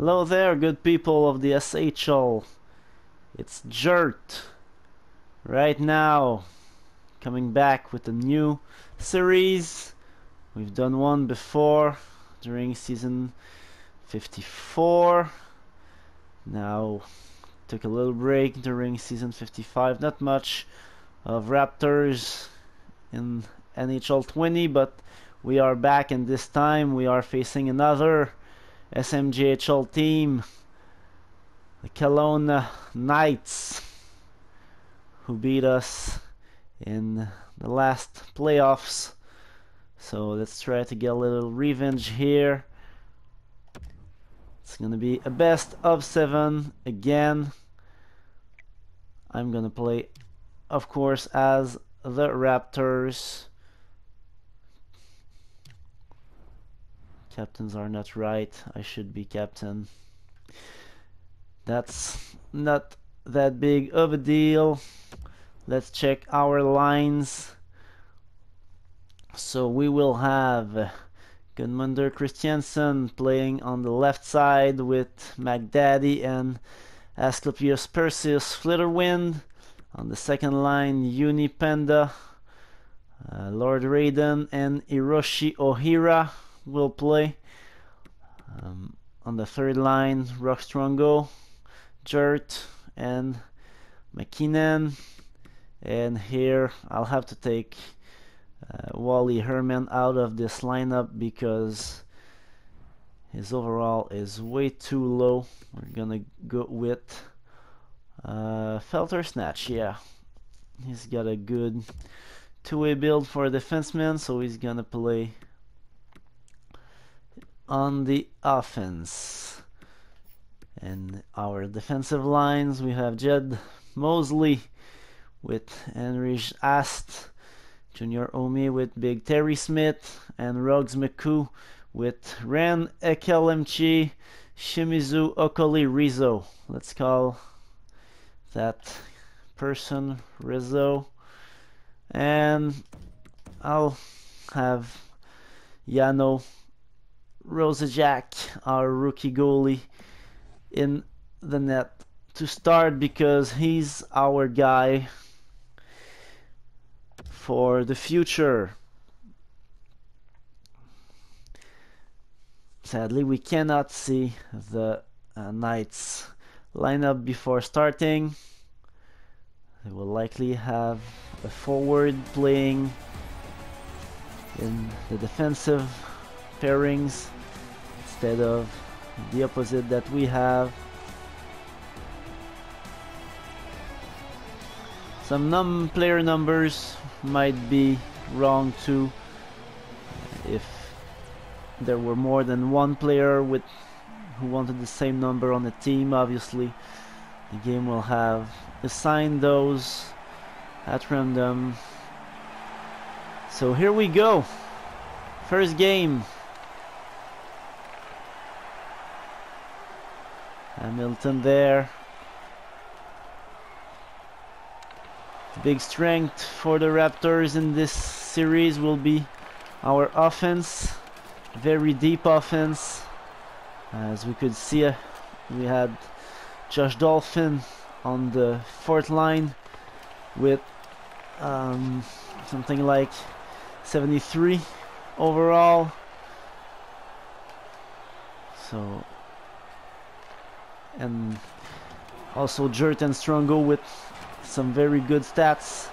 Hello there, good people of the SHL. It's Jert. Right now, coming back with a new series. We've done one before during season 54. Now, took a little break during season 55. Not much of Raptors in NHL20, but we are back, and this time we are facing another SMJHL team, the KEL Knights, who beat us in the last playoffs. So let's try to get a little revenge here. It's gonna be a best of 7 again. I'm gonna play, of course, as the Raptors. Captains are not right. I should be captain. That's not that big of a deal. Let's check our lines. So we will have Gunmunder Christiansen playing on the left side with McDaddy and Asclepius Perseus Flitterwind. On the second line, Uni Panda, Lord Raiden, and Hiroshi Ohira will play. On the third line, Rockstrongo, Jert, and McKinnon. And here I'll have to take Wally Herman out of this lineup because his overall is way too low. We're gonna go with Felter Snatch. Yeah, he's got a good two-way build for a defenseman, so he's gonna play on the offense. And our defensive lines, we have Jed Mosley with Henrich Ast, Junior Omi with Big Terry Smith, and Ruggs McCoo with Ren Ekelemchi, Shimizu Okoli Rizzo. Let's call that person Rizzo. And I'll have Yano Rosajak, our rookie goalie, in the net to start because he's our guy for the future. Sadly, we cannot see the Knights lineup before starting. They will likely have a forward playing in the defensive pairings instead of the opposite that we have. Some player numbers might be wrong too. If there were more than one player who wanted the same number on the team, obviously the game will have assigned those at random. So here we go. First game. Hamilton there. Big strength for the Raptors in this series will be our offense. Very deep offense. As we could see, we had Josh Dolphin on the fourth line with something like 73 overall. So, and also Jert and Strongo with some very good stats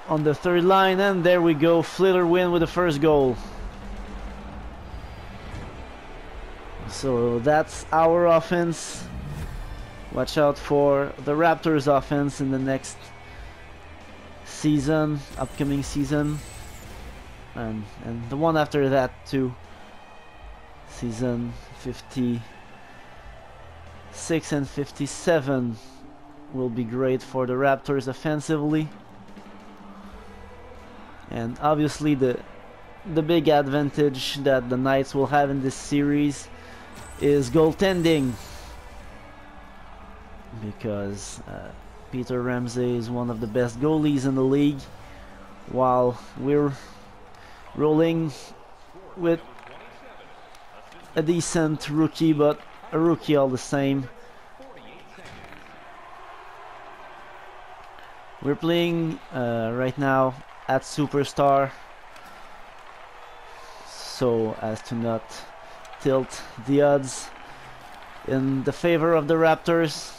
on the third line. And there we go, Flitterwind with the first goal. So that's our offense. Watch out for the Raptors offense in the next season, upcoming season, and the one after that too. Season 56 and 57 will be great for the Raptors offensively. And obviously the big advantage that the Knights will have in this series is goaltending, because Peter Ramsey is one of the best goalies in the league, while we're rolling with a decent rookie, but a rookie all the same. We're playing right now at Superstar, so as to not tilt the odds in the favor of the Raptors.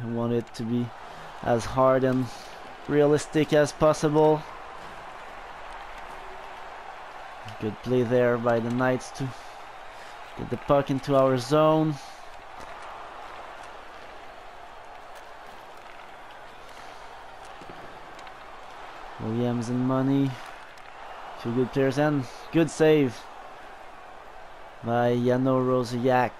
I want it to be as hard and realistic as possible. Good play there by the Knights to get the puck into our zone. Williams and Money, two good players, and good save by Jano Rosiak.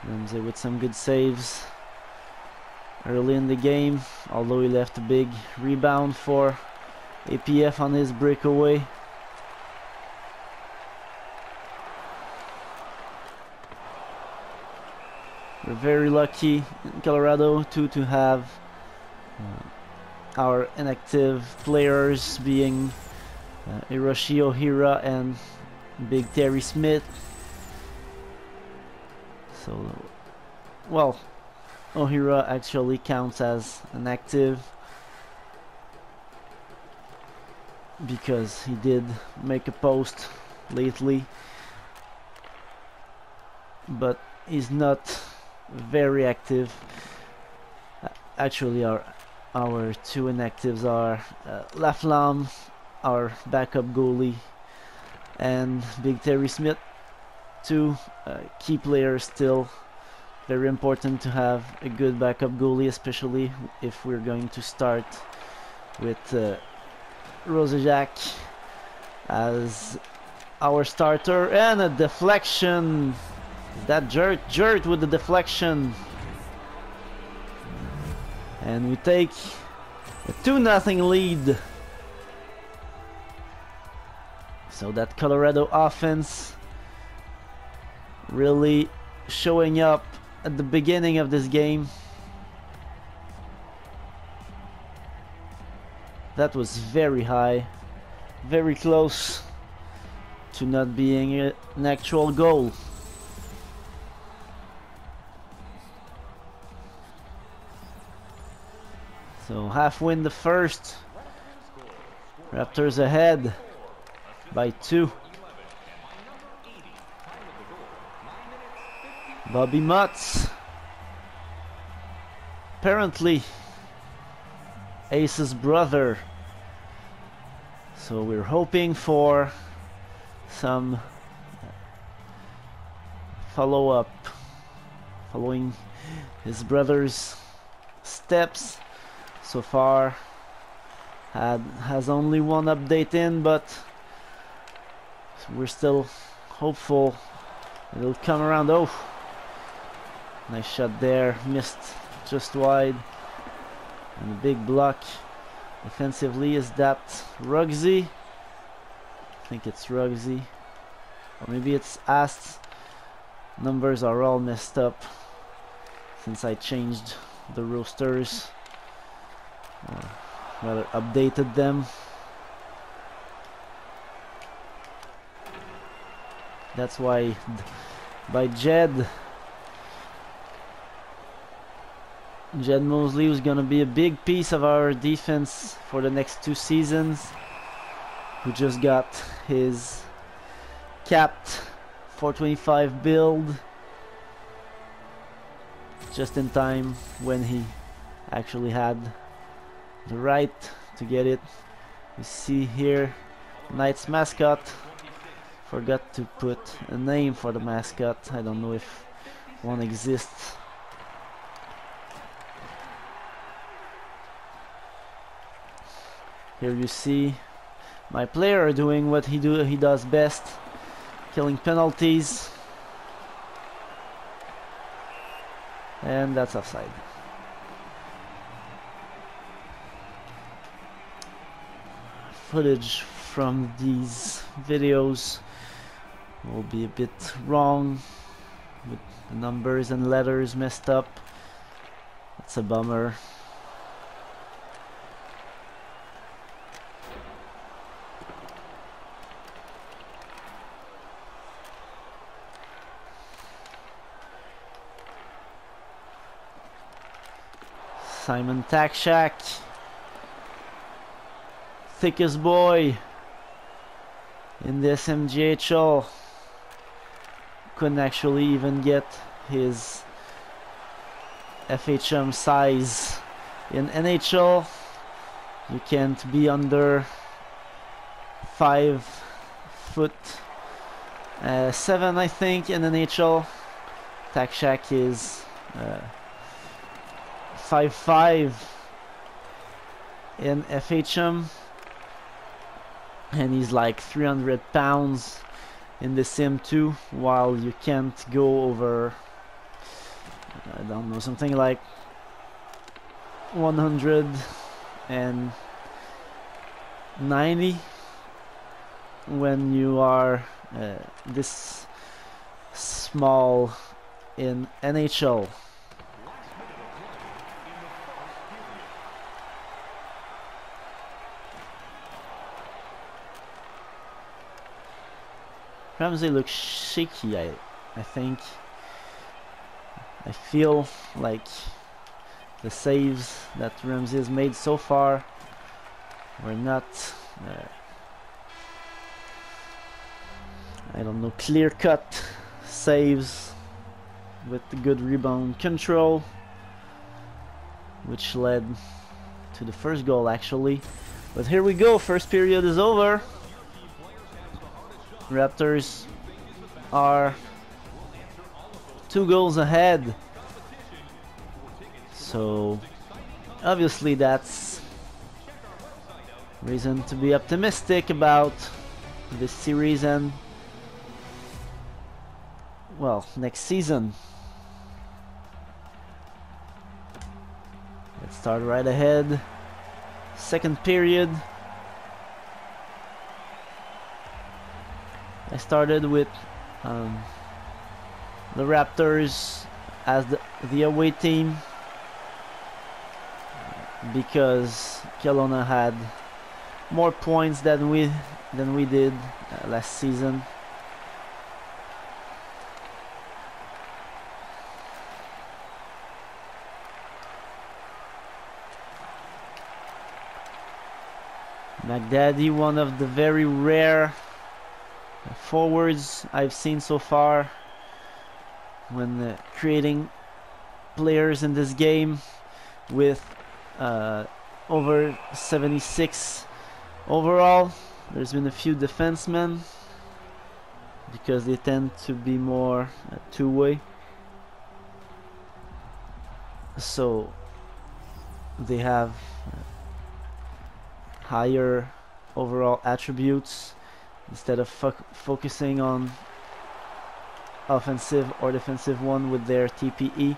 Ramsey with some good saves early in the game, although he left a big rebound for APF on his breakaway. We're very lucky in Colorado to have our inactive players being Hiroshi Ohira and Big Terry Smith. So, well, Ohira actually counts as an active because he did make a post lately, but he's not very active. Actually, our two inactives are Laflamme, our backup goalie, and Big Terry Smith, two key players still. Very important to have a good backup goalie, especially if we're going to start with Rosiak as our starter. And a deflection. Is that Jert with the deflection? And we take a 2-0 lead. So that Colorado offense really showing up at the beginning of this game. That was very high, very close to not being an actual goal. So halfway in the first, Raptors ahead by 2. Bobby Mutz, apparently Ace's brother, so we're hoping for some follow-up following his brother's steps. So far has only one update in, but we're still hopeful it'll come around. Oh, nice shot there, missed just wide. And a big block defensively. Is that Rugsy? I think it's Rugsy. Or maybe it's Ast. Numbers are all messed up since I changed the rosters. Rather updated them. That's why by Jed Mosley was gonna be a big piece of our defense for the next 2 seasons, who just got his capped 425 build just in time when he actually had the right to get it. You see here Knights mascot. Forgot to put a name for the mascot. I don't know if one exists. Here you see my player doing what he does best, killing penalties. And that's offside. Footage from these videos will be a bit wrong with the numbers and letters messed up. That's a bummer. Simon Takshak, thickest boy in this MGHL, couldn't actually even get his FHM size in NHL. You can't be under 5'7", I think, in NHL. Takshak is 5'5" in FHM, and he's like 300 pounds in the sim too, while you can't go over, I don't know, something like 190 when you are this small in NHL. Ramsey looks shaky, I think. I feel like the saves that Ramsey has made so far were not, I don't know, clear-cut saves with the good rebound control, which led to the first goal actually. But here we go, first period is over. Raptors are 2 goals ahead, so obviously that's reason to be optimistic about this series and, well, next season. Let's start right ahead. Second period. I started with the Raptors as the away team because Kelowna had more points than we did last season. McDaddy, one of the very rare forwards I've seen so far when creating players in this game, with over 76 overall. There's been a few defensemen because they tend to be more two-way, so they have higher overall attributes instead of focusing on offensive or defensive one with their TPE.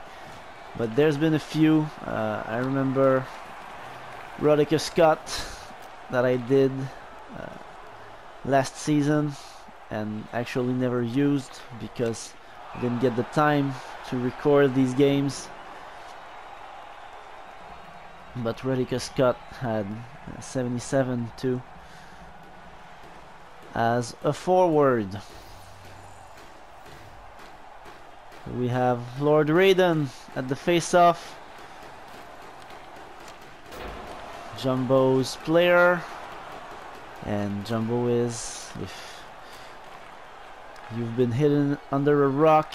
But there's been a few. I remember Rodica Scott that I did last season and actually never used because I didn't get the time to record these games. But Rodica Scott had 77 too as a forward. We have Lord Raiden at the face-off. Jumbo's player, and Jumbo is, if you've been hidden under a rock,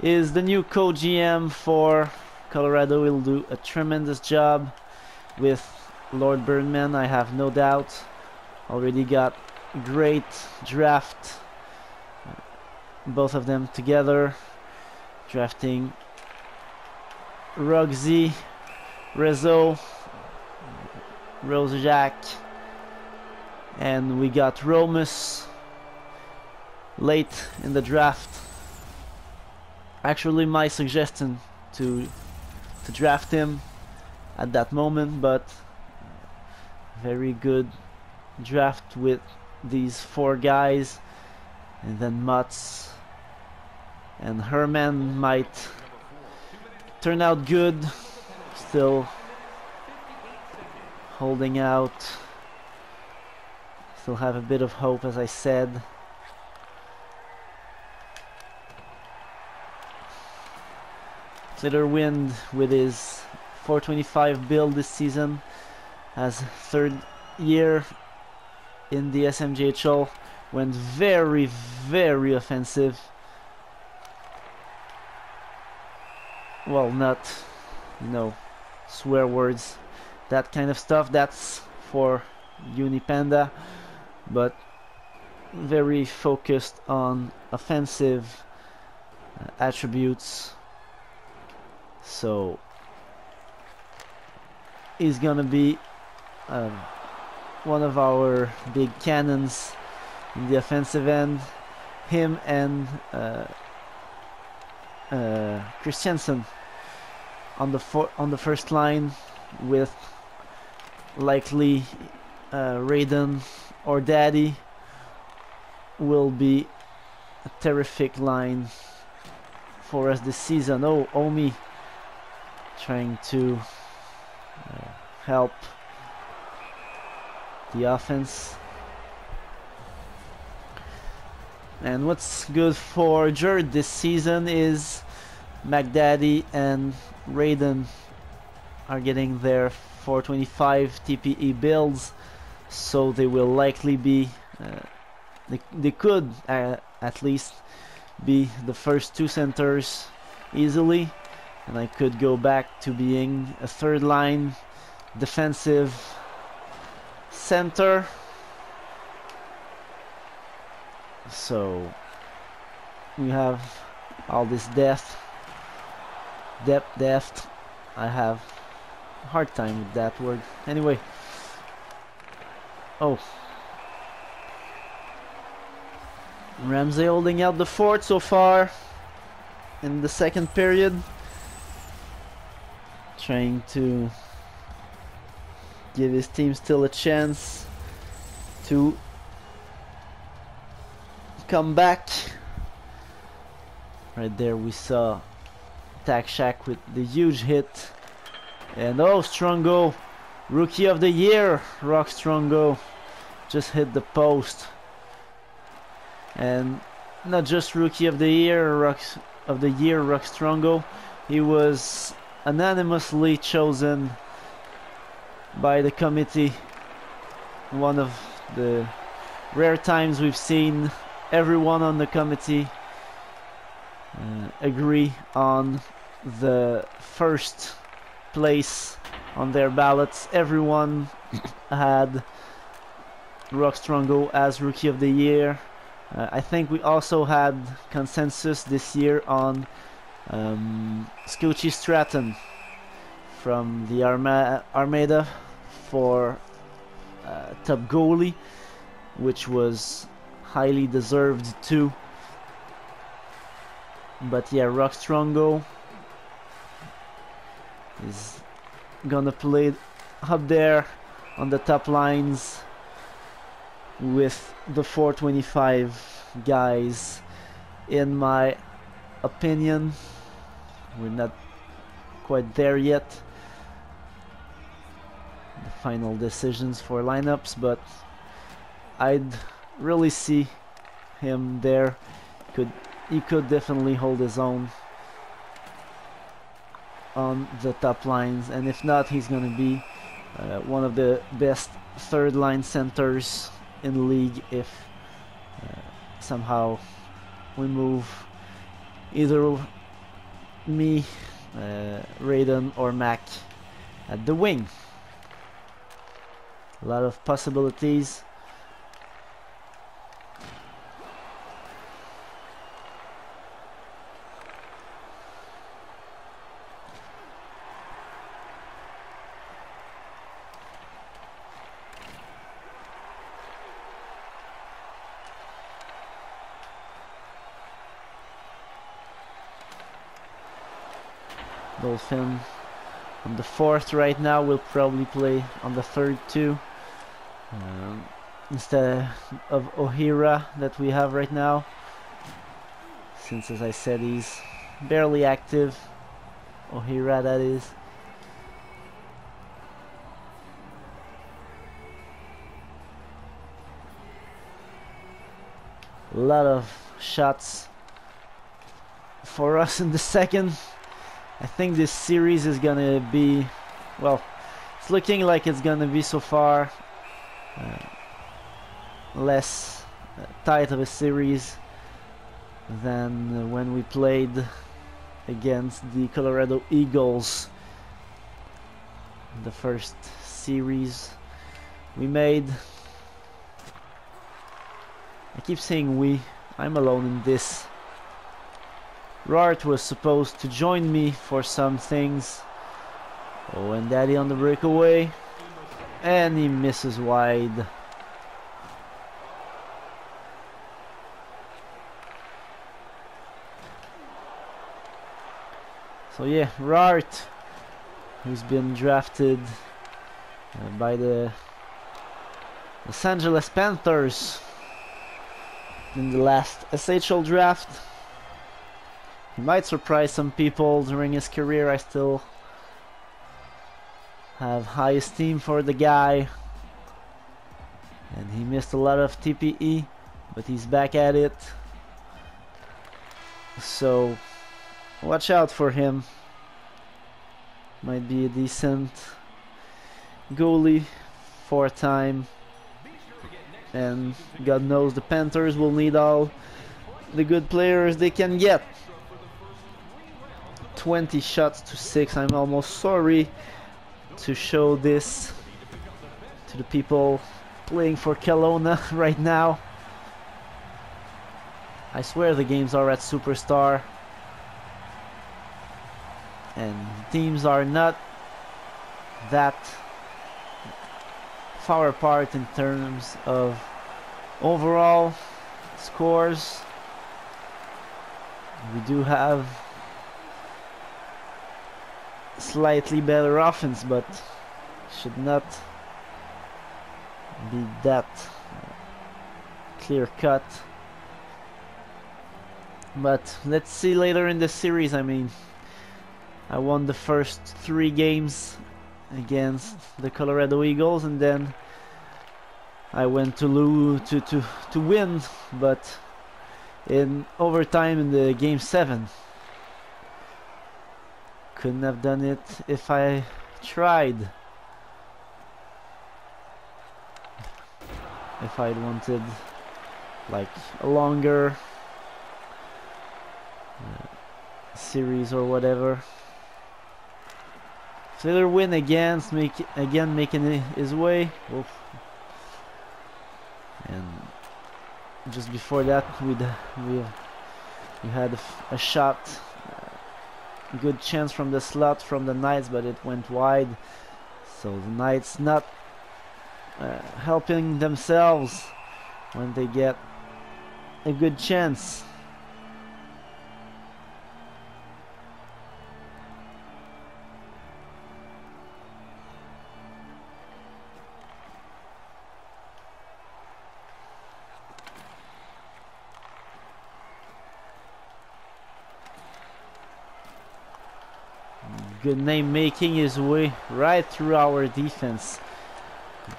is the new co-GM for Colorado. Will do a tremendous job with Lord Birdman, I have no doubt. Already got great draft, both of them together, drafting Rugsy, Rezo, Rosejak, and we got Romus late in the draft. Actually, my suggestion to draft him at that moment, but very good draft with these 4 guys, and then Mutz and Herman might turn out good. Still holding out, still have a bit of hope, as I said. Wind with his 425 build this season, as third year in the SMJHL, went very, very offensive. Well, not, you know, swear words, that kind of stuff, that's for Unipanda, but very focused on offensive attributes. So he's gonna be one of our big cannons in the offensive end. Him and Christiansen on the first line, with likely Raiden or Daddy, will be a terrific line for us this season. Oh, Omi trying to help the offense. And what's good for Jared this season is McDaddy and Raiden are getting their 425 TPE builds, so they will likely be they could at least be the first two centers easily, and I could go back to being a third line defensive center. So we have all this depth. I have a hard time with that word. Anyway. Oh. Ramsey holding out the fort so far in the second period. Trying to give his team still a chance to come back. Right there we saw Tack Shack with the huge hit. And oh, Strongo, Rookie of the Year, Rock Strongo, just hit the post. And not just Rookie of the Year, Rock Strongo, he was unanimously chosen by the committee. One of the rare times we've seen everyone on the committee agree on the first place on their ballots. Everyone had Rock Strongo as Rookie of the Year. I think we also had consensus this year on Scoochie Stratton from the Armada for top goalie, which was highly deserved too. But yeah, Rock Strongo is gonna play up there on the top lines with the 425 guys. In my opinion, we're not quite there yet, the final decisions for lineups, but I'd really see him there. He could definitely hold his own on the top lines, and if not, he's gonna be one of the best third line centers in the league if somehow we move either me, Raiden or Mac at the wing. A lot of possibilities. Dolphin on the fourth right now, will probably play on the third too, instead of Ohira that we have right now, since, as I said, he's barely active. Ohira, that is. A lot of shots for us in the second. I think this series is gonna be well, it's looking like it's gonna be so far less tight of a series than when we played against the Colorado Eagles, the first series we made. I keep saying we, I'm alone in this. Rart was supposed to join me for some things. Oh, and Daddy on the breakaway, and he misses wide. So yeah, Rart, who's been drafted by the Los Angeles Panthers in the last SHL draft. He might surprise some people during his career. I still have high esteem for the guy, and he missed a lot of TPE, but he's back at it, so watch out for him. Might be a decent goalie for a time, and God knows the Panthers will need all the good players they can get. 20 shots to 6. I'm almost sorry to show this to the people playing for Kelowna right now. I swear the games are at Superstar, and teams are not that far apart in terms of overall scores. We do have slightly better offense, but should not be that clear cut. But let's see later in the series. I mean, I won the first 3 games against the Colorado Eagles, and then I went to win, but in overtime in the game 7. Couldn't have done it if I tried. If I'd wanted like a longer series or whatever. Filler win against making his way. Oof. And just before that we had a shot, good chance from the slot from the Knights, but it went wide. So the Knights not helping themselves when they get a good chance. Good name making his way right through our defense.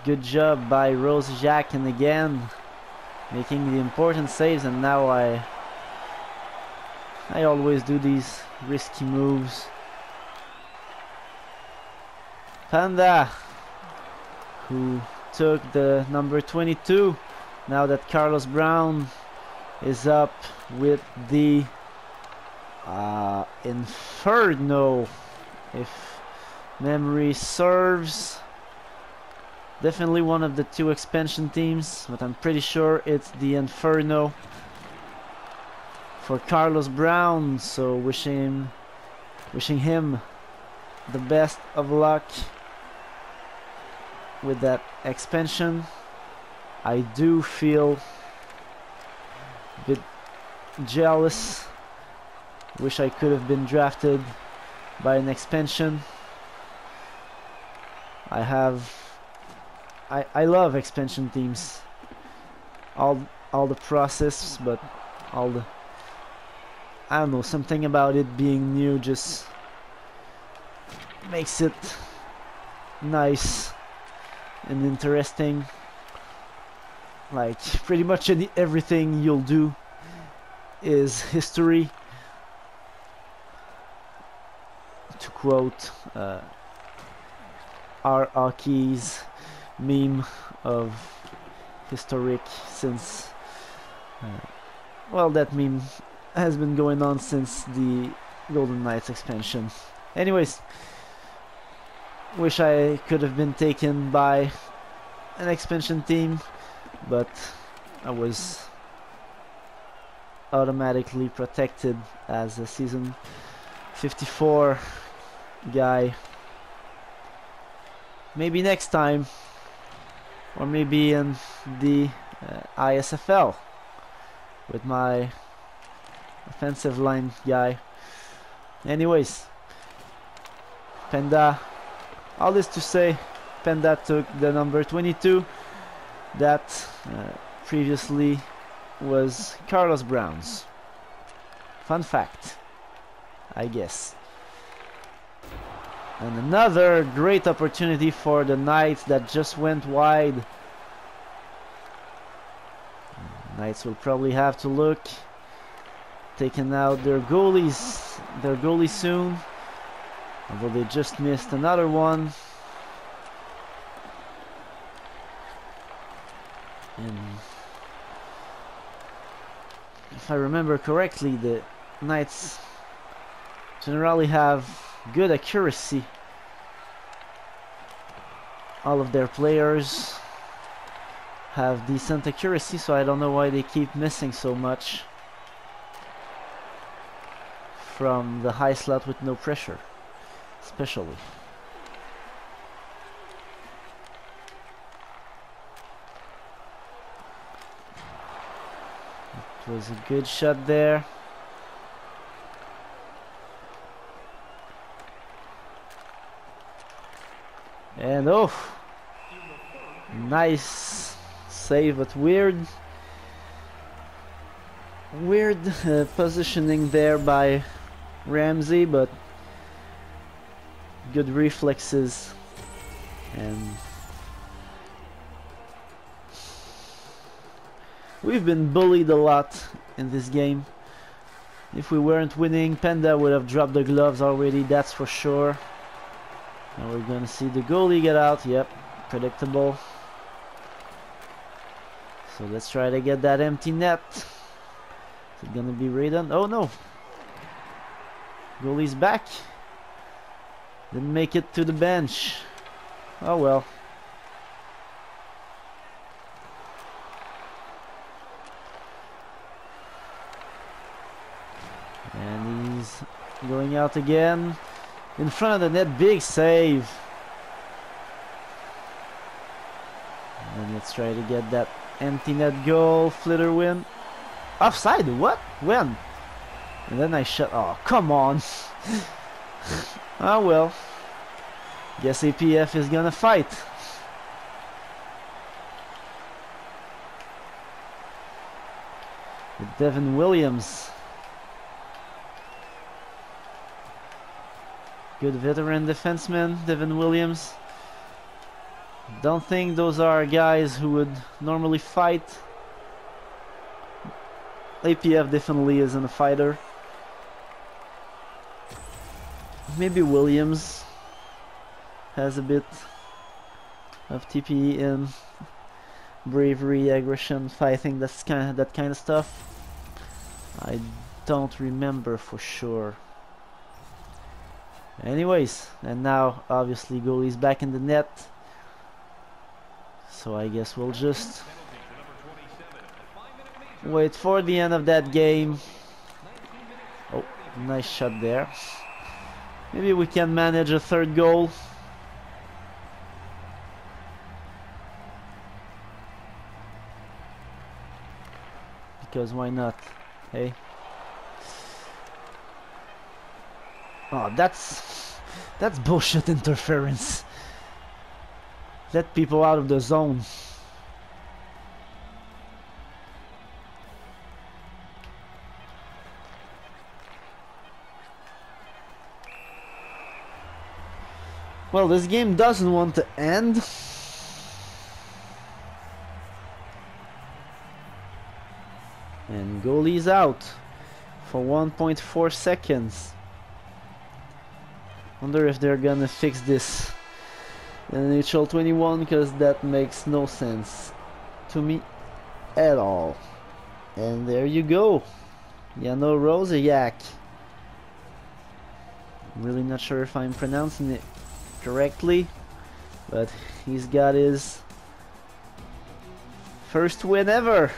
Good job by Rose Jacques, and again making the important saves. And now I always do these risky moves. Panda, who took the number 22, now that Carlos Brown is up with the Inferno, if memory serves. Definitely one of the 2 expansion teams, but I'm pretty sure it's the Inferno for Carlos Brown. So wishing him the best of luck with that expansion. I do feel a bit jealous. Wish I could have been drafted by an expansion. I love expansion teams. All the process, but all the, I don't know, something about it being new just makes it nice and interesting. Like pretty much everything you'll do is history, to quote our hockey's meme of historic since well, that meme has been going on since the Golden Knights expansion. Anyways, wish I could have been taken by an expansion team, but I was automatically protected as a season 54 guy. Maybe next time, or maybe in the ISFL with my offensive line guy. Anyways, Penda, all this to say, Penda took the number 22 that previously was Carlos Brown's. Fun fact, I guess. And another great opportunity for the Knights that just went wide. Knights will probably have to look, taking out their goalies soon, although they just missed another one. And if I remember correctly, the Knights generally have good accuracy. All of their players have decent accuracy, so I don't know why they keep missing so much from the high slot with no pressure, especially. It was a good shot there. And oh, nice save, but weird positioning there by Ramsey, but good reflexes. And we've been bullied a lot in this game. If we weren't winning, Penda would have dropped the gloves already, that's for sure. Now we're gonna see the goalie get out. Yep, predictable. So let's try to get that empty net. Is it gonna be Raiden? Oh no! Goalie's back. Didn't make it to the bench. Oh well. And he's going out again. In front of the net, big save. And let's try to get that empty net goal. Flitter win. Offside? What? When? And then I shot. Oh, come on. Oh well. Guess APF is gonna fight. With Devin Williams. Good veteran defenseman, Devin Williams. Don't think those are guys who would normally fight. APF definitely isn't a fighter. Maybe Williams has a bit of TPE in bravery, aggression, fighting, that kind of stuff. I don't remember for sure. Anyways, and now obviously goalie's back in the net, so I guess we'll just wait for the end of that game. Oh, nice shot there. Maybe we can manage a third goal. Because why not, hey? Oh, that's bullshit interference. Let people out of the zone. Well, this game doesn't want to end. And goalie's out for 1.4 seconds. Wonder if they're gonna fix this NHL21, because that makes no sense to me at all. And there you go, Jano Rosiak. I'm really not sure if I'm pronouncing it correctly, but he's got his first win ever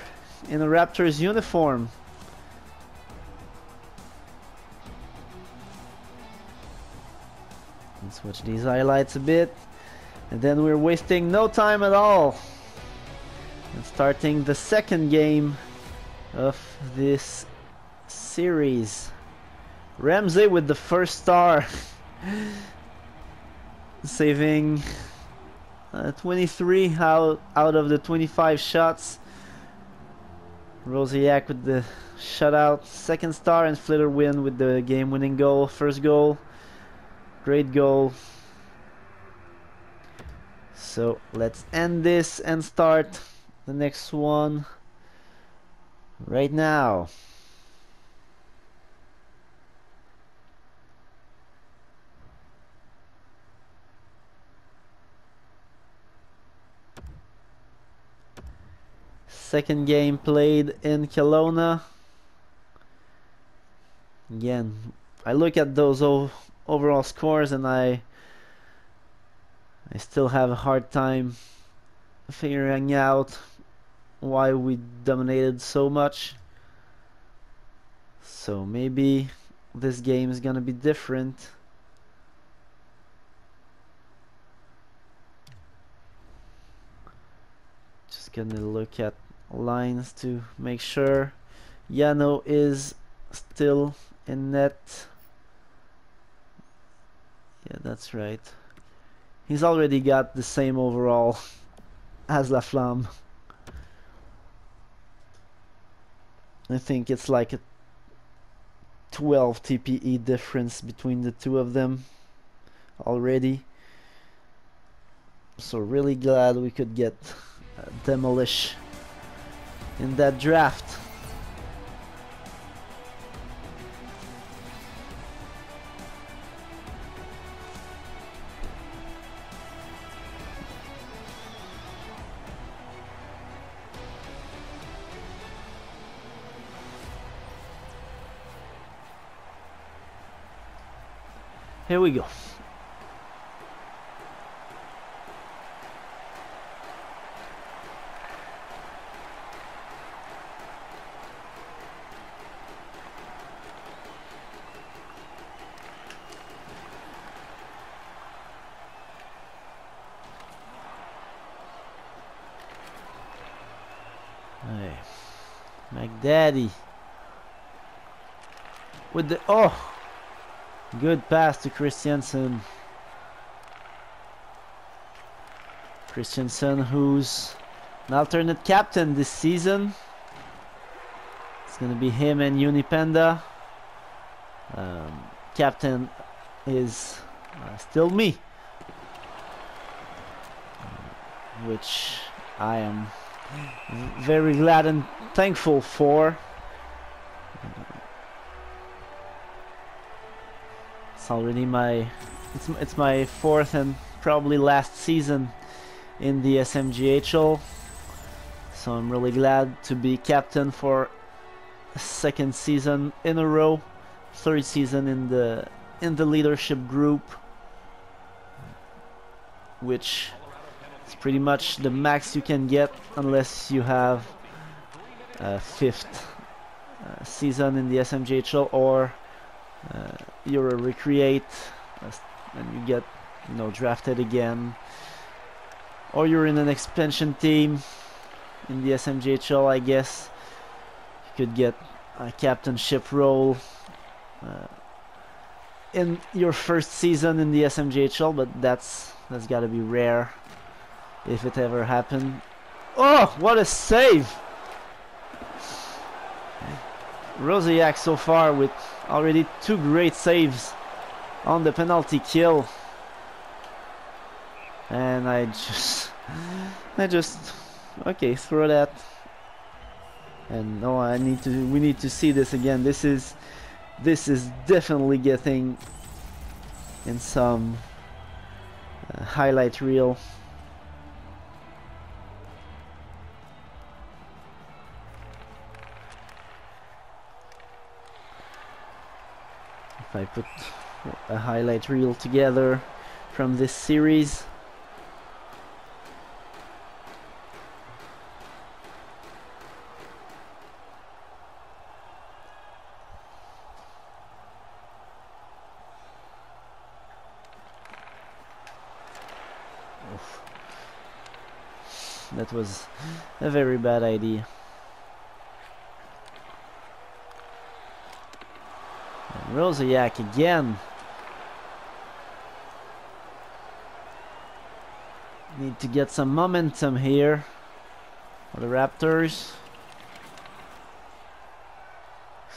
in a Raptors uniform. Let's watch these highlights a bit, and then we're wasting no time at all and starting the second game of this series. Ramsey with the first star, saving 23 out of the 25 shots. Rosiak with the shutout, second star, and Flitter win with the game-winning goal, first goal. Great goal. So let's end this and start the next one right now. Second game played in Kelowna. Again, I look at those overall scores and I still have a hard time figuring out why we dominated so much. So maybe this game is gonna be different. Just gonna look at lines to make sure. Jano is still in net. Yeah, that's right. He's already got the same overall as La Flamme. I think it's like a 12 TPE difference between the two of them already. So really glad we could get Demolish in that draft. Here we go. Hey, McDaddy with the good pass to Christiansen. Christiansen, who's an alternate captain this season. It's gonna be him and Unipenda. Captain is still me, which I am very glad and thankful for. It's already it's my fourth and probably last season in the SMGHL, so I'm really glad to be captain for a second season in a row, third season in the leadership group, which is pretty much the max you can get unless you have a fifth season in the SMGHL, or you're a recreate and you get drafted again, or you're in an expansion team in the SMGHL. I guess you could get a captainship role in your first season in the SMGHL, but that's got to be rare if it ever happened. Oh, what a save! Rosiak so far with already 2 great saves on the penalty kill, and I just okay, throw that. And no, we need to see this again. This is definitely getting in some highlight reel. If I put a highlight reel together from this series. Oof. That was a very bad idea. And Rosiak again. Need to get some momentum here for the Raptors.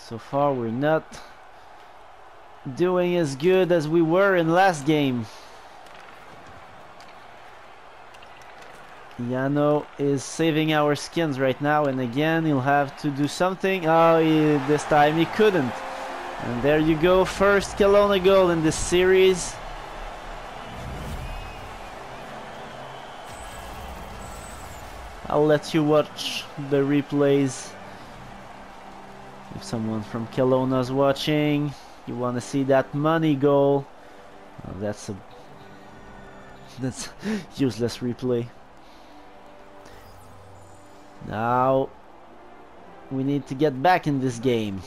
So far we're not doing as good as we were in last game. Yano is saving our skins right now, and again he'll have to do something. Oh, this time he couldn't. And there you go, first Kelowna goal in this series. I'll let you watch the replays. If someone from Kelowna's watching, you want to see that money goal. Oh, that's useless replay. Now we need to get back in this game.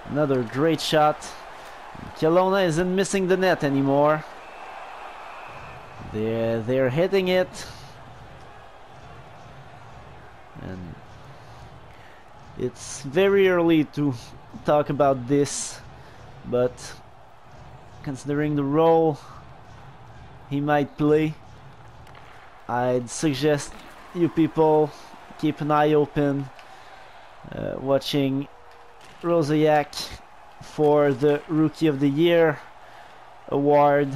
Another great shot. Kelowna isn't missing the net anymore. They're hitting it. And it's very early to talk about this, but considering the role he might play, I'd suggest you people keep an eye open, watching Rosiak for the Rookie of the Year award.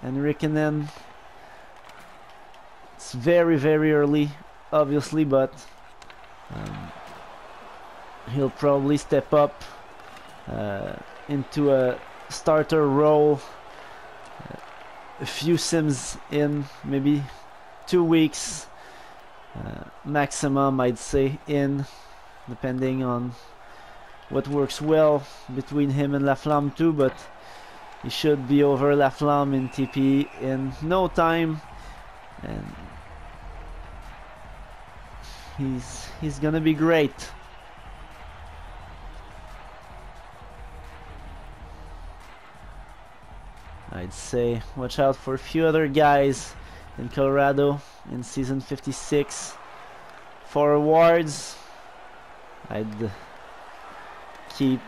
And Rikkonen, it's very early obviously, but he'll probably step up into a starter role a few sims in, maybe 2 weeks maximum, I'd say, in, depending on what works well between him and Laflamme too, but he should be over Laflamme in TP in no time, and he's gonna be great. I'd say watch out for a few other guys in Colorado in season 56 for awards. I'd keep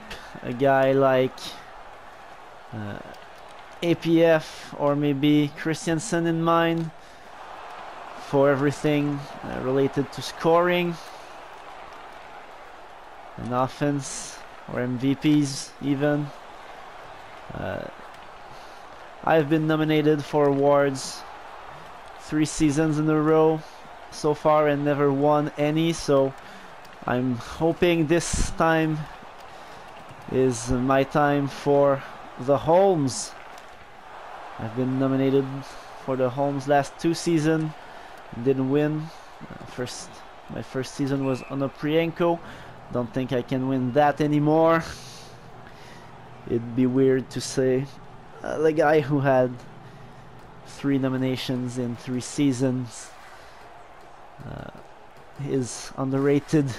a guy like APF or maybe Christiansen in mind for everything related to scoring and offense, or MVPs even. I've been nominated for awards 3 seasons in a row so far and never won any, so I'm hoping this time is my time for the Holmes. I've been nominated for the Holmes last 2 seasons, didn't win. My first season was Onoprienko. Don't think I can win that anymore. It'd be weird to say the guy who had 3 nominations in 3 seasons is underrated.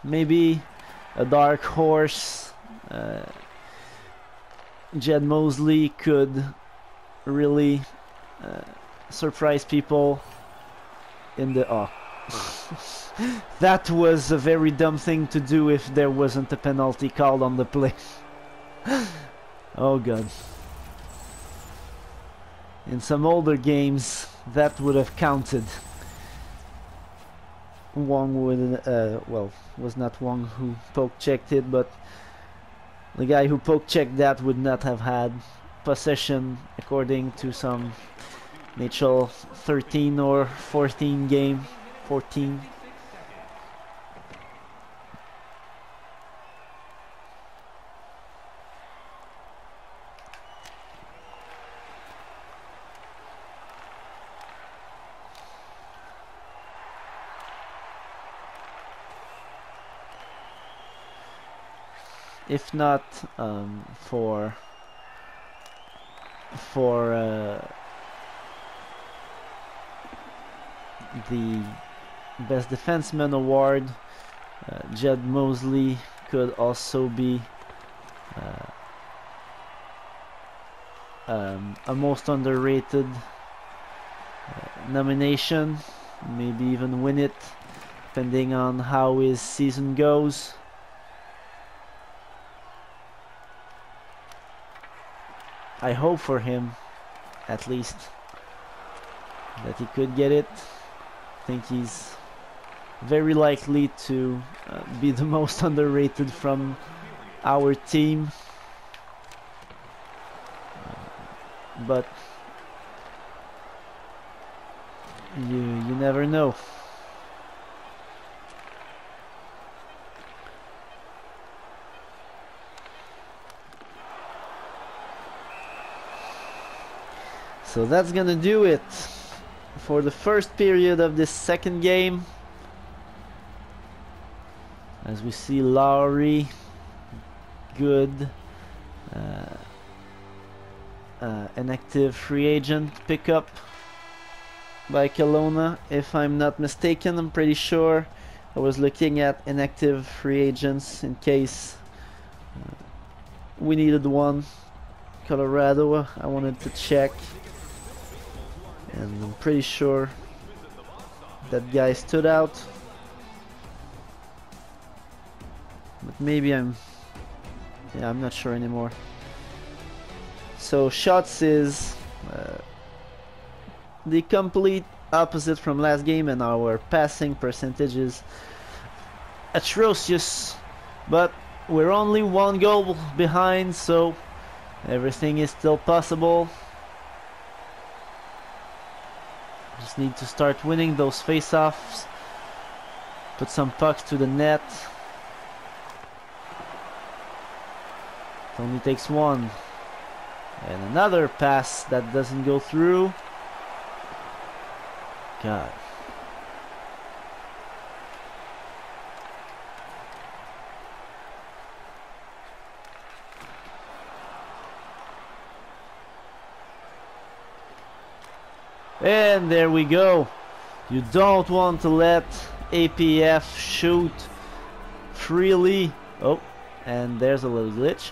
Maybe a dark horse, Jed Mosley could really surprise people in the... Oh. That was a very dumb thing to do if there wasn't a penalty called on the play. Oh god. In some older games that would have counted. Wong would, well, was not Wong who poke checked it, but The guy who poke-checked that would not have had possession according to some NHL 13 or 14 game. 14. If not for the Best Defenseman award, Jed Mosley could also be a most underrated nomination, maybe even win it, depending on how his season goes. I hope for him, at least, that he could get it. I think he's very likely to be the most underrated from our team. But you never know. So that's gonna do it for the first period of this second game. As we see Lowry, good, an active free agent pickup by Kelowna, if I'm not mistaken. I'm pretty sure I was looking at inactive free agents in case we needed one. Colorado, I wanted to check, and I'm pretty sure that guy stood out. But maybe I'm not sure anymore. So shots is the complete opposite from last game, and our passing percentage is atrocious, but we're only one goal behind, so everything is still possible. Just need to start winning those face-offs, put some pucks to the net. It only takes one. And another pass that doesn't go through. God. And there we go. You don't want to let APF shoot freely. Oh, and there's a little glitch.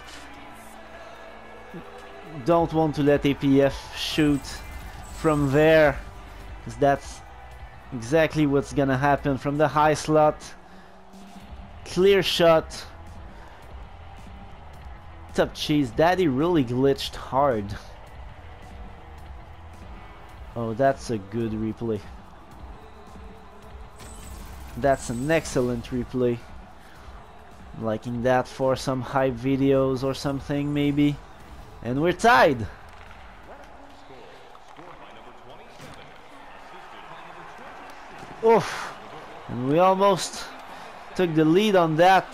Don't want to let APF shoot from there, because that's exactly what's gonna happen from the high slot. Clear shot. Top cheese. Daddy really glitched hard. Oh, that's a good replay. That's an excellent replay. I'm liking that for some hype videos or something, maybe. And we're tied. Oof. And we almost took the lead on that.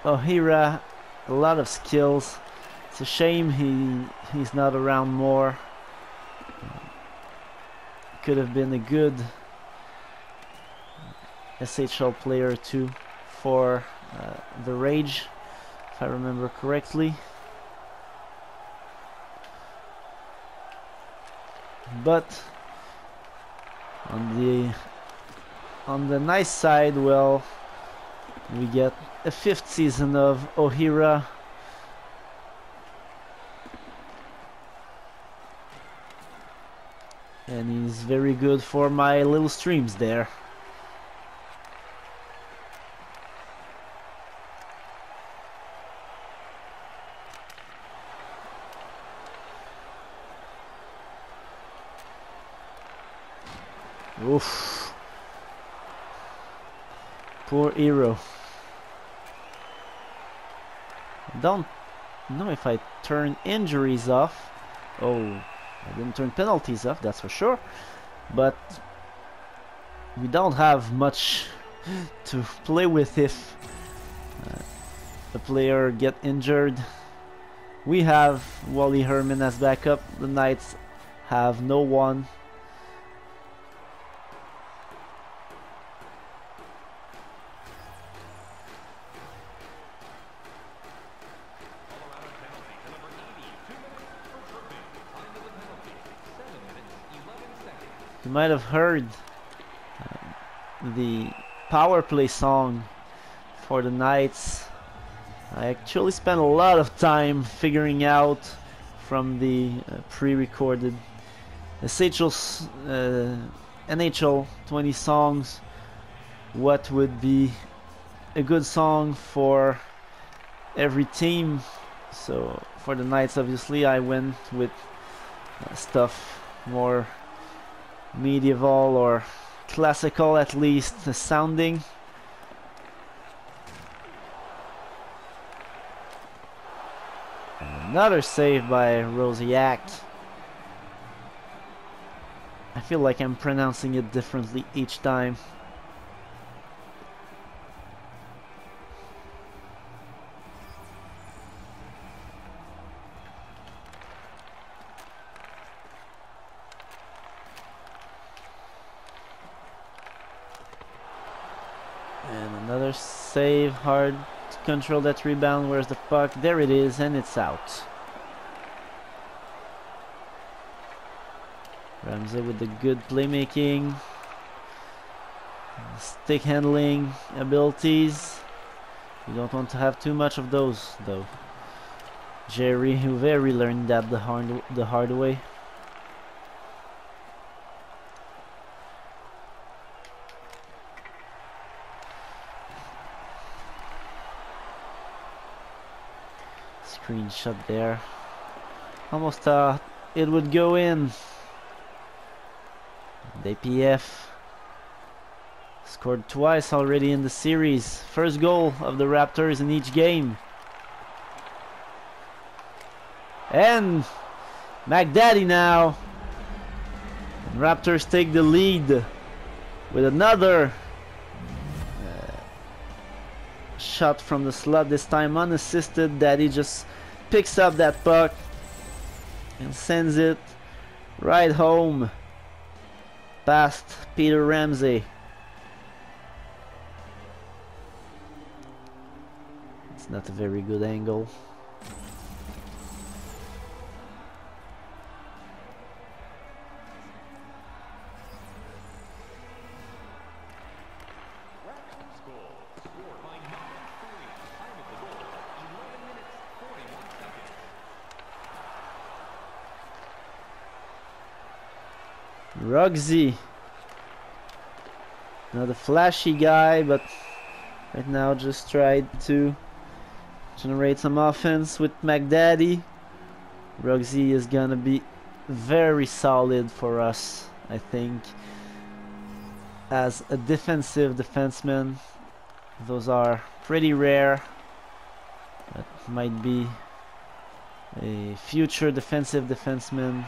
O'Hara, a lot of skills. It's a shame he's not around more. Could have been a good SHL player too for the Rage, if I remember correctly. But on the nice side, well, we get a 5th season of O'Hara. And he's very good for my little streams there. Oof. Poor hero. Don't know if I turn injuries off. Oh, I didn't turn penalties off, that's for sure. But we don't have much to play with if the player get injured. We have Wally Herman as backup. The Knights have no one. You might have heard the power play song for the Knights. I actually spent a lot of time figuring out from the pre-recorded NHL20 songs what would be a good song for every team. So for the Knights, obviously, I went with stuff more medieval or classical, at least sounding. Another save by Rosiak. I feel like I'm pronouncing it differently each time. And another save, hard to control that rebound. Where's the puck? There it is, and it's out. Ramsey with the good playmaking, stick handling abilities. You don't want to have too much of those, though. Jerry, who very learned that the hard way. Screenshot there. Almost thought it would go in. The APF scored twice already in the series. First goal of the Raptors in each game. And McDaddy now. And Raptors take the lead with another shot from the slot, this time unassisted. Daddy just picks up that puck and sends it right home past Peter Ramsey. It's not a very good angle. Rugsy, not a flashy guy, but right now just tried to generate some offense with McDaddy. Rugsy is gonna be very solid for us, I think, as a defensive defenseman. Those are pretty rare. That might be a future defensive defenseman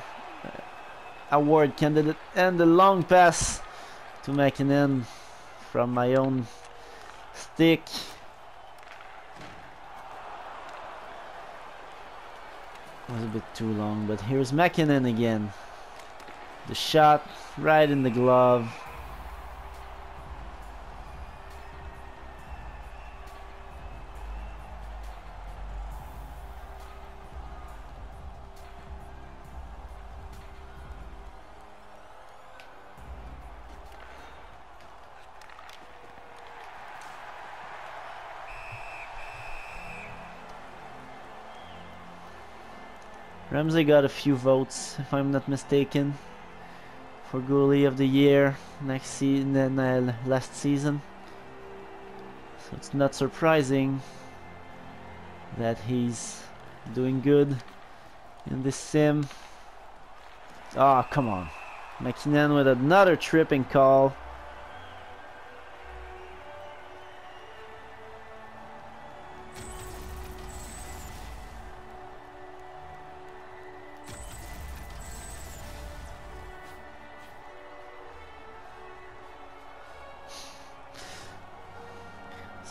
award candidate. And the long pass to McKinnon from my own stick. Was a bit too long, but here's McKinnon again. The shot right in the glove. Ramsey got a few votes, if I'm not mistaken, for goalie of the year next season, last season. So it's not surprising that he's doing good in this sim. Oh, come on. McKinnon with another tripping call.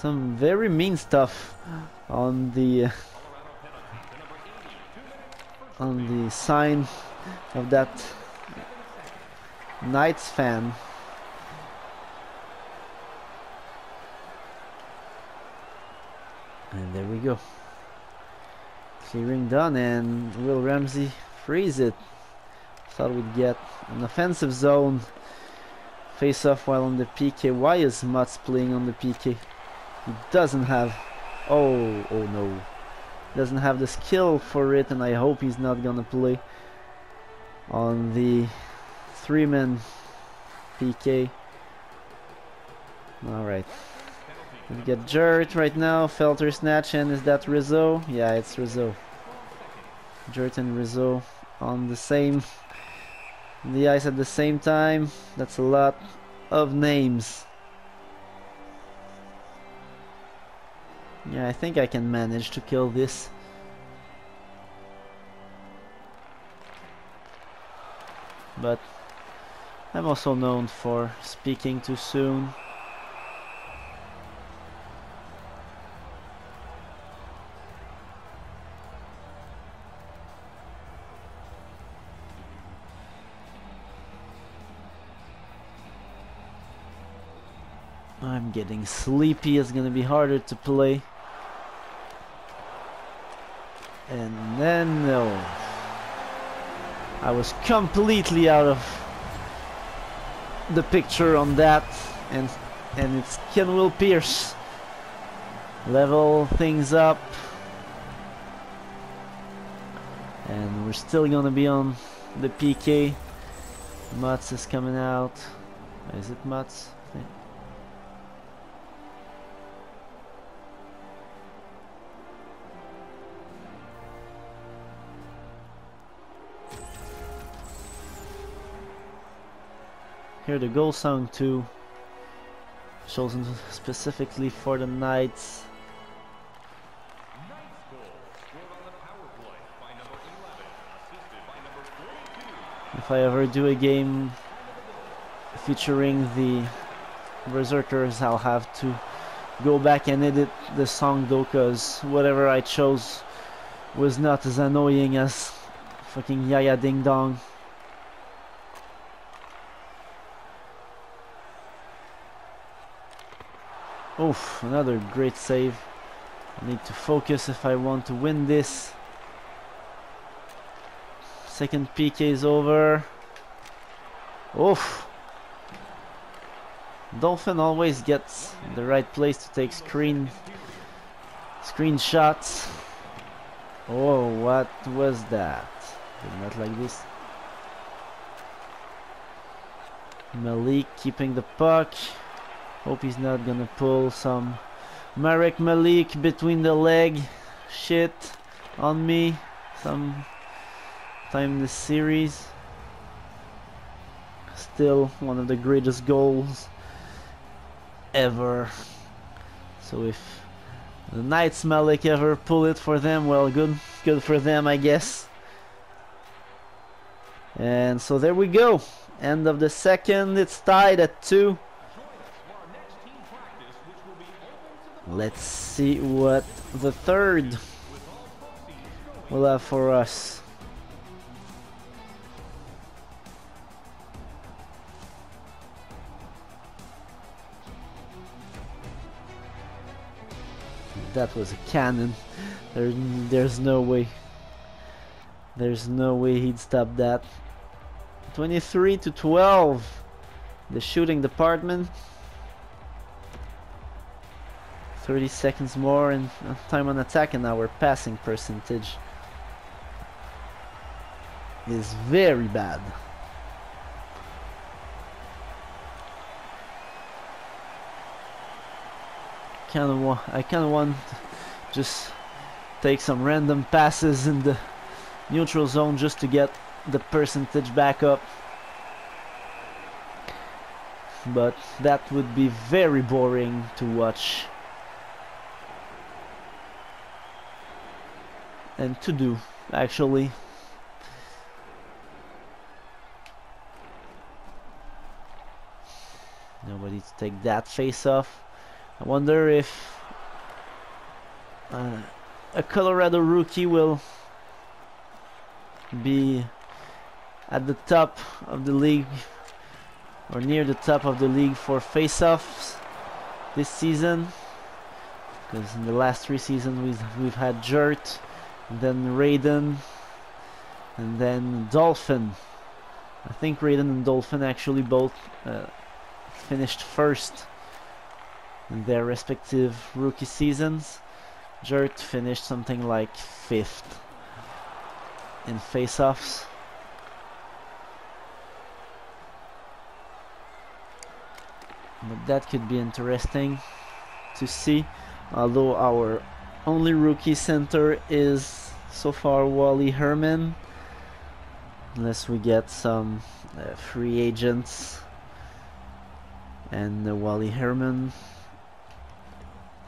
Some very mean stuff on the sign of that Knights fan. And there we go. Clearing done, and Will Ramsey frees it. Thought we'd get an offensive zone face off while on the PK. Why is Mutz playing on the PK? He doesn't have... oh no. Doesn't have the skill for it, and I hope he's not gonna play on the 3-man PK. Alright. We get Jurt right now, Felter snatch, and is that Rizzo? Yeah, it's Rizzo. Jurt and Rizzo on the ice at the same time. That's a lot of names. Yeah, I think I can manage to kill this. But I'm also known for speaking too soon. I'm getting sleepy. It's gonna be harder to play. And then no, I was completely out of the picture on that, and it's Ken Will Pierce. Level things up, and we're still gonna be on the PK. Mutz is coming out. Is it Mutz? Here the goal song too, chosen specifically for the Knights. If I ever do a game featuring the Berserkers, I'll have to go back and edit the song though, cause whatever I chose was not as annoying as fucking Yaya Ding Dong. Oof, another great save. I need to focus if I want to win this. Second PK is over. Oof. Dolphin always gets the right place to take screenshots. Oh, what was that? Did not like this. Malik keeping the puck. Hope he's not gonna pull some Marek Malik between the leg shit on me sometime in this series. Still one of the greatest goals ever. So if the Knights Malik ever pull it for them, well, good for them, I guess. And so there we go. End of the second. It's tied at 2. Let's see what the third will have for us. That was a cannon. There's no way. There's no way he'd stop that. 23-12. The shooting department. 30 seconds more and time on attack, and our passing percentage is very bad. I kind of want to just take some random passes in the neutral zone just to get the percentage back up, but that would be very boring to watch and to do, actually. Nobody to take that face off. I wonder if a Colorado rookie will be at the top of the league or near the top of the league for face-offs this season, because in the last 3 seasons we've had Jert, then Raiden, and then Dolphin. I think Raiden and Dolphin actually both finished first in their respective rookie seasons. Jert finished something like 5th in face-offs. But that could be interesting to see, although our only rookie center is so far Wally Herman, unless we get some free agents. And Wally Herman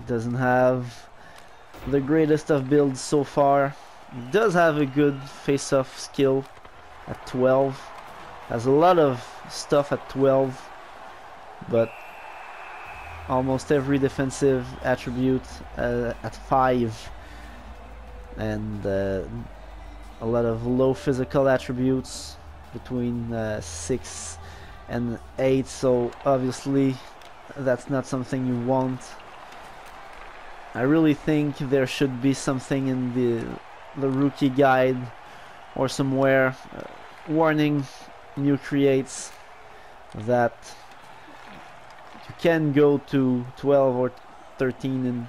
doesn't have the greatest of builds so far. He does have a good face-off skill at 12, has a lot of stuff at 12, but almost every defensive attribute at 5, and a lot of low physical attributes between 6 and 8, so obviously that's not something you want. I really think there should be something in the rookie guide or somewhere warning new creates that you can go to 12 or 13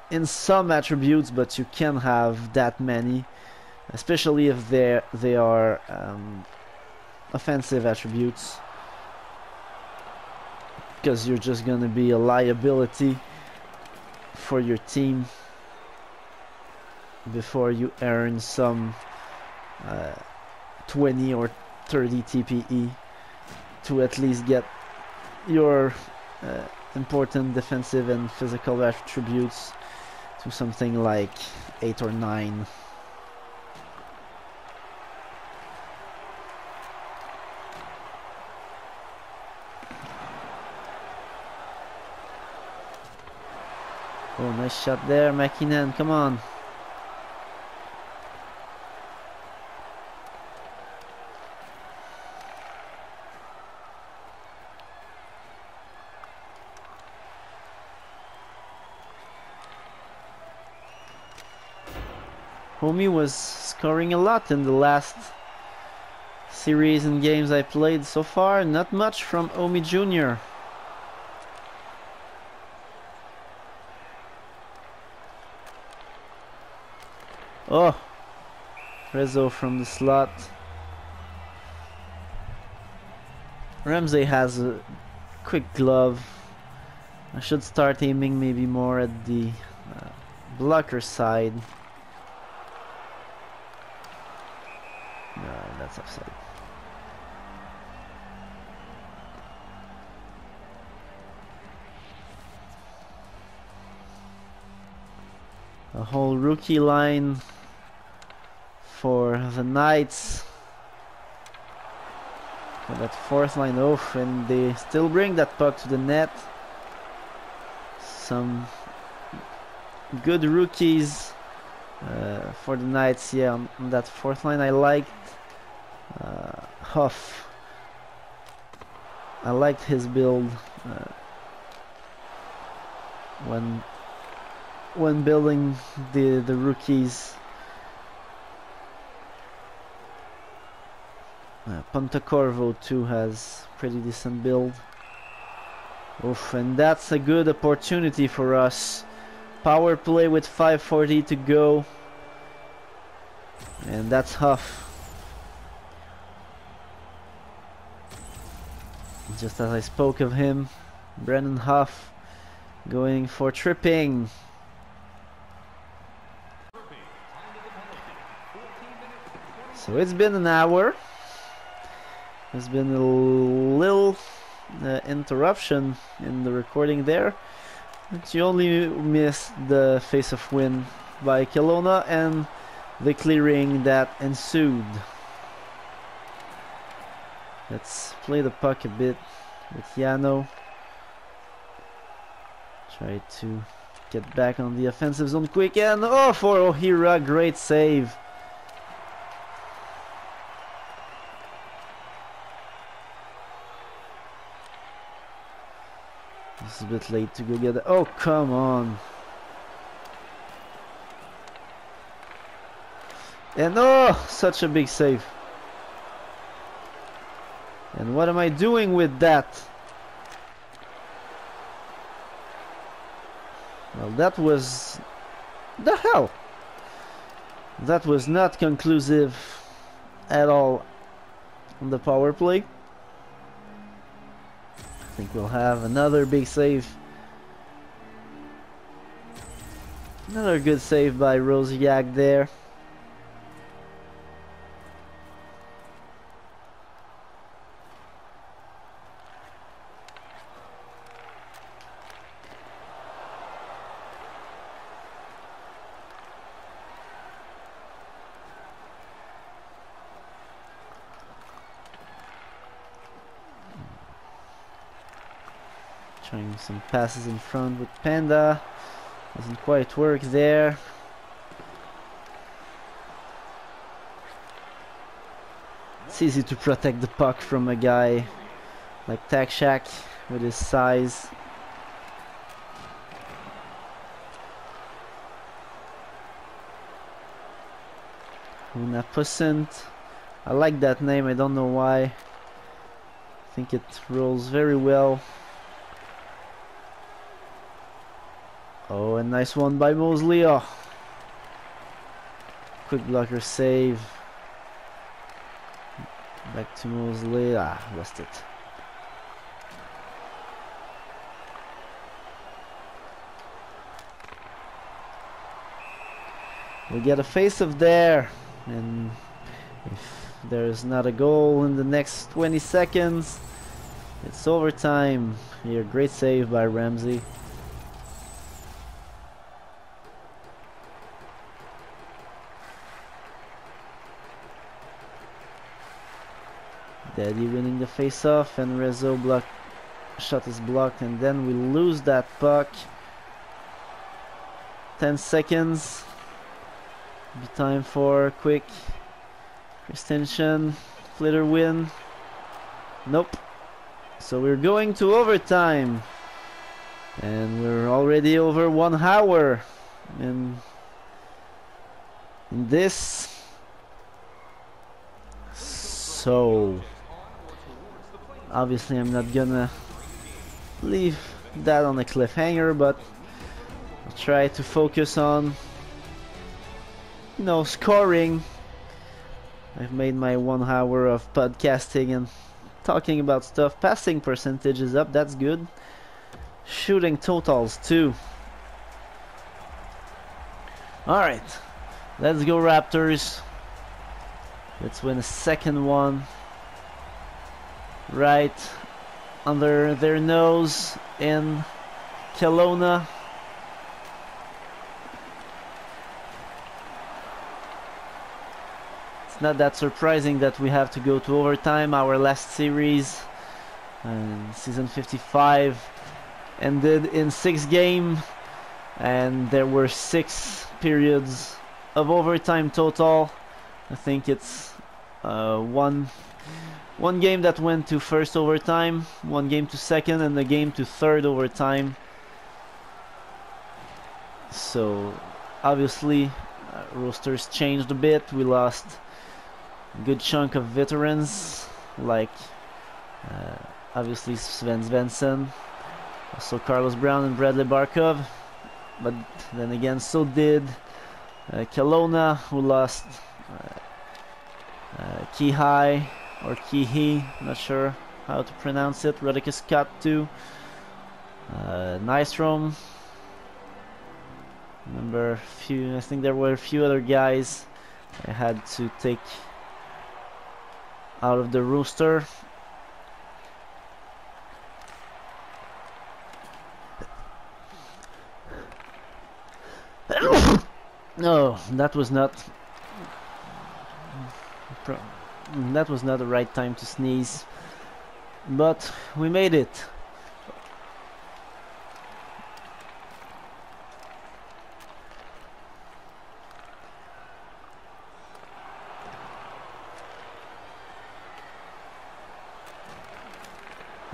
in some attributes, but you can have that many, especially if they are offensive attributes, because you're just gonna be a liability for your team before you earn some 20 or 30 TPE to at least get your important defensive and physical attributes to something like 8 or 9. Oh, nice shot there, McKinnon, come on. Homie was scoring a lot in the last series and games I played so far. Not much from Omi Jr. Oh, Rezo from the slot. Ramsey has a quick glove. I should start aiming maybe more at the blocker side. No, that's offside. A whole rookie line for the Knights. For that 4th line off, and they still bring that puck to the net. Some good rookies for the Knights. Yeah, on that 4th line I liked Huff. I liked his build when building the rookies. Pontecorvo too has pretty decent build. Oof, and that's a good opportunity for us. Power play with 5:40 to go, and that's Huff. Just as I spoke of him, Brennan Huff going for tripping. So it's been an hour. There's been a little interruption in the recording there, but you only missed the face-off win by Kelowna and the clearing that ensued. Let's play the puck a bit with Yano. Try to get back on the offensive zone quick, and oh, for Ohira, great save. It's a bit late to go get it. Oh, come on. And oh, such a big save. And what am I doing with that? Well, that was... the hell? That was not conclusive at all on the power play. I think we'll have another big save. Another good save by Rosiak there. Trying some passes in front with Panda. Doesn't quite work there. It's easy to protect the puck from a guy like Takshak with his size. Unapusant. I like that name, I don't know why. I think it rolls very well. Oh, a nice one by Mosley. Oh. Quick blocker save. Back to Mosley. Ah, lost it. We get a face-off there, and if there's not a goal in the next 20 seconds, it's overtime. Here, great save by Ramsey. Daddy winning the face-off, and Rezo shot is blocked, and then we lose that puck. 10 seconds. Be time for a quick extension. Flitter win. Nope. So we're going to overtime, and we're already over 1 hour in this. So obviously I'm not gonna leave that on a cliffhanger, but I'll try to focus on, you know, scoring. I've made my 1 hour of podcasting and talking about stuff. Passing percentage is up, that's good. Shooting totals too. Alright, let's go Raptors. Let's win a second one. Right under their nose in Kelowna. It's not that surprising that we have to go to overtime. Our last series, season 55, ended in 6 games, and there were 6 periods of overtime total. I think it's one game that went to first overtime, 1 game to second, and a game to third overtime. So obviously rosters changed a bit. We lost a good chunk of veterans, like obviously Sven Svensson, also Carlos Brown and Bradley Barkov, but then again so did Kelowna, who lost Kihai or Kihi, not sure how to pronounce it. Rodica Scott too. Nystrom. Remember I think there were a few other guys I had to take out of the roster. No, that was not the right time to sneeze, but we made it.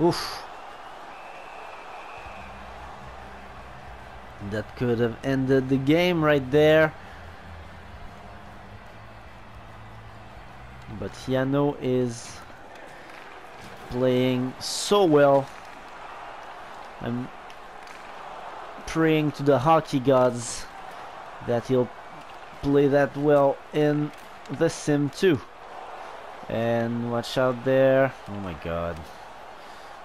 Oof. That could have ended the game right there. But Yano is playing so well. I'm praying to the hockey gods that he'll play that well in the sim too. And watch out there. Oh my god.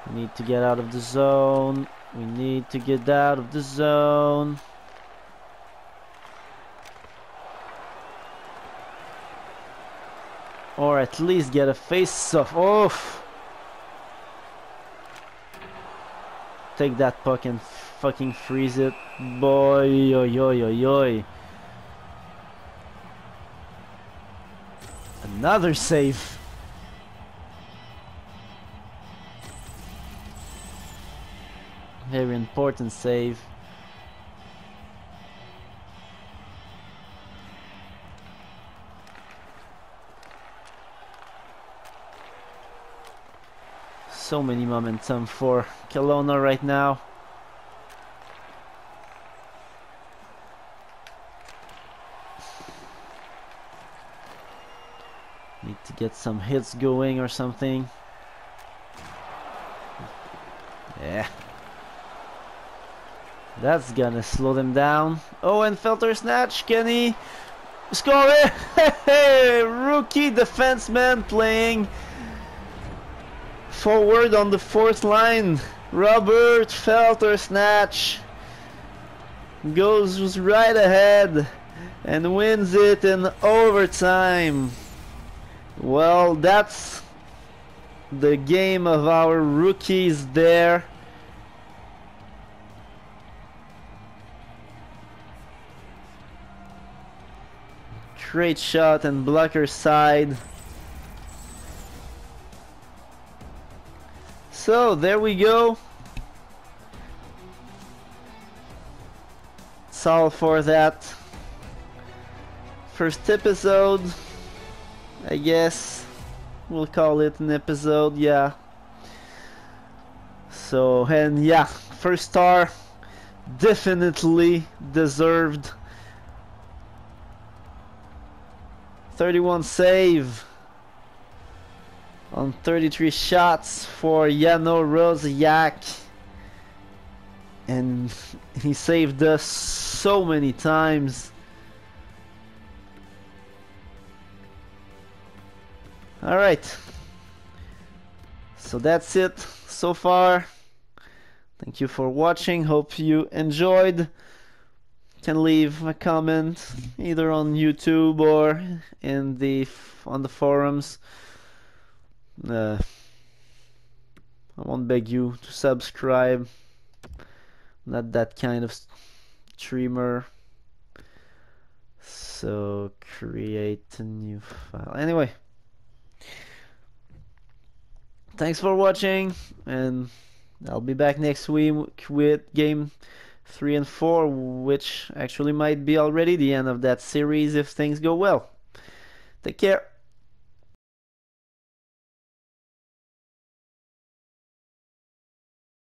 We need to get out of the zone. We need to get out of the zone. Or at least get a face-off. Oh! Take that puck and fucking freeze it. Boy, oi, oi, oi, oi. Another save. Very important save. So many momentum for Kelowna right now. Need to get some hits going or something. Yeah. That's gonna slow them down. Oh, and filter snatch. Can he score it? Hey, rookie defenseman playing forward on the fourth line. Robert Felter snatch goes right ahead and wins it in overtime. Well, that's the game of our rookies there. Great shot and blocker side. So there we go. It's all for that first episode. I guess we'll call it an episode, yeah. So, and yeah, first star, definitely deserved. 31 save on 33 shots for Jano Rosiak, and he saved us so many times. Alright, so that's it so far. Thank you for watching, hope you enjoyed. Can leave a comment either on YouTube or in on the forums. I won't beg you to subscribe. Not that kind of streamer. So create a new file. Anyway, thanks for watching, and I'll be back next week with game 3 and 4, which actually might be already the end of that series if things go well. Take care.